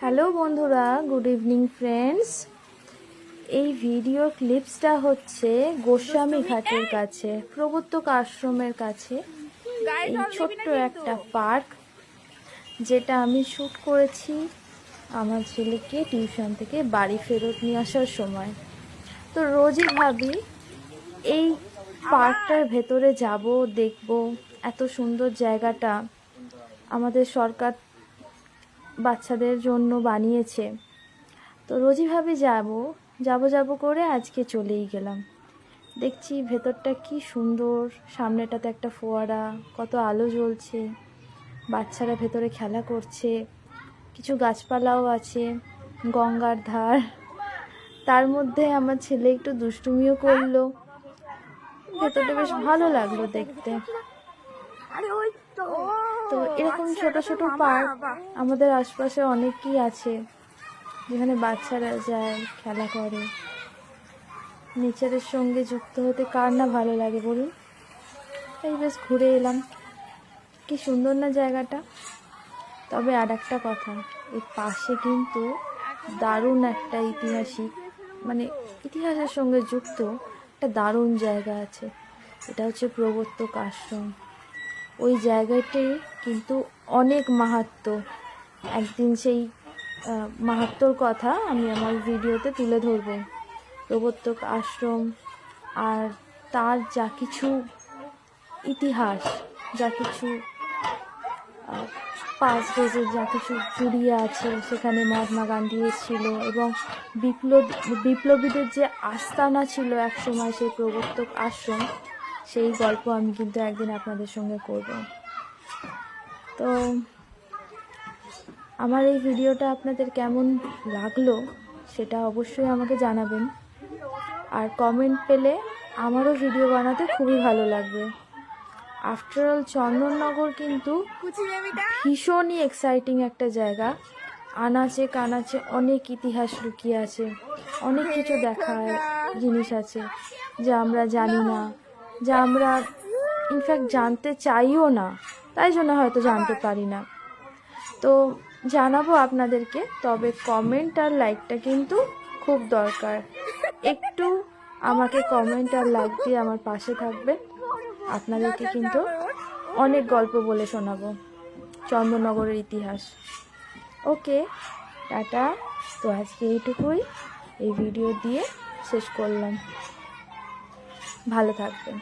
Hello বন্ধুরা, good evening friends. এই video ক্লিপসটা হচ্ছে গোস্বামী ঘাটের কাছে, প্রবর্তক আশ্রমের কাছে এই ছোট্ট একটা পার্ক, যেটা আমি শ্যুট করেছি আমার ছেলেকে টিউশন থেকে বাড়ি ফেরত নিয়ে আসার সময়। তো রোজই ভাবি এই পার্কটার ভেতরে যাব, দেখব। এত সুন্দর জায়গাটা আমাদের সরকার বাচ্চাদের জন্য বানিয়েছে। তো রোজই ভাবি যাব করে আজকে চলেই গেলাম। দেখছি ভেতরটা কি সুন্দর, সামনেটাতে একটা ফোয়ারা, কত আলো জ্বলছে, বাচ্চারা ভেতরে খেলা করছে, কিছু গাছপালাও আছে, গঙ্গার ধার। তার মধ্যে আমার ছেলে একটু দুষ্টুমিও করলো। ভেতরটা বেশ ভালো লাগলো দেখতে। তো এরকম ছোট ছোট পার্ক আমাদের আশপাশে অনেকই আছে, যেখানে বাচ্চারা যায়, খেলা করে। নেচারের সঙ্গে যুক্ত হতে কার না ভালো লাগে বলুন। এই বেশ ঘুরে এলাম, কি সুন্দর না জায়গাটা। তবে আর একটা কথা, এর পাশে কিন্তু দারুণ একটা ইতিহাসের সঙ্গে যুক্ত একটা দারুণ জায়গা আছে। এটা হচ্ছে প্রবর্তক আশ্রম। ওই জায়গাটি কিন্তু অনেক মাহাত্ম্য। একদিন সেই মাহাত্ম্যর কথা আমি আমার ভিডিওতে তুলে ধরব। প্রবর্তক আশ্রম আর তার যা কিছু ইতিহাস, যা কিছু পাঁচ ডেজের যা কিছু জুড়িয়ে আছে, সেখানে মহাত্মা গান্ধী ছিল এবং বিপ্লবীদের যে আস্তানা ছিল একসময় সেই প্রবর্তক আশ্রম, সেই গল্প আমি কিন্তু একদিন আপনাদের সঙ্গে করব। তো আমার এই ভিডিওটা আপনাদের কেমন লাগলো সেটা অবশ্যই আমাকে জানাবেন। আর কমেন্ট পেলে আমারও ভিডিও বানাতে খুবই ভালো লাগবে। আফটার অল চন্দননগর কিন্তু ভীষণই এক্সাইটিং একটা জায়গা। আনাচে কানাচে অনেক ইতিহাস লুকিয়ে আছে, অনেক কিছু দেখার জিনিস আছে যা আমরা জানি না, যা আমরা ইনফ্যাক্ট জানতে চাইও না, তাই জন্য হয়তো জানতে পারি না। তো জানাবো আপনাদেরকে, তবে কমেন্ট আর লাইকটা কিন্তু খুব দরকার। একটু আমাকে কমেন্ট আর লাইক দিয়ে আমার পাশে থাকবেন। আপনাদেরকে কিন্তু অনেক গল্প বলে শোনাবো চন্দননগরের ইতিহাস। ওকে, টাটা। তো আজকে এইটুকুই এই ভিডিও দিয়ে শেষ করলাম। ভালো থাকবেন।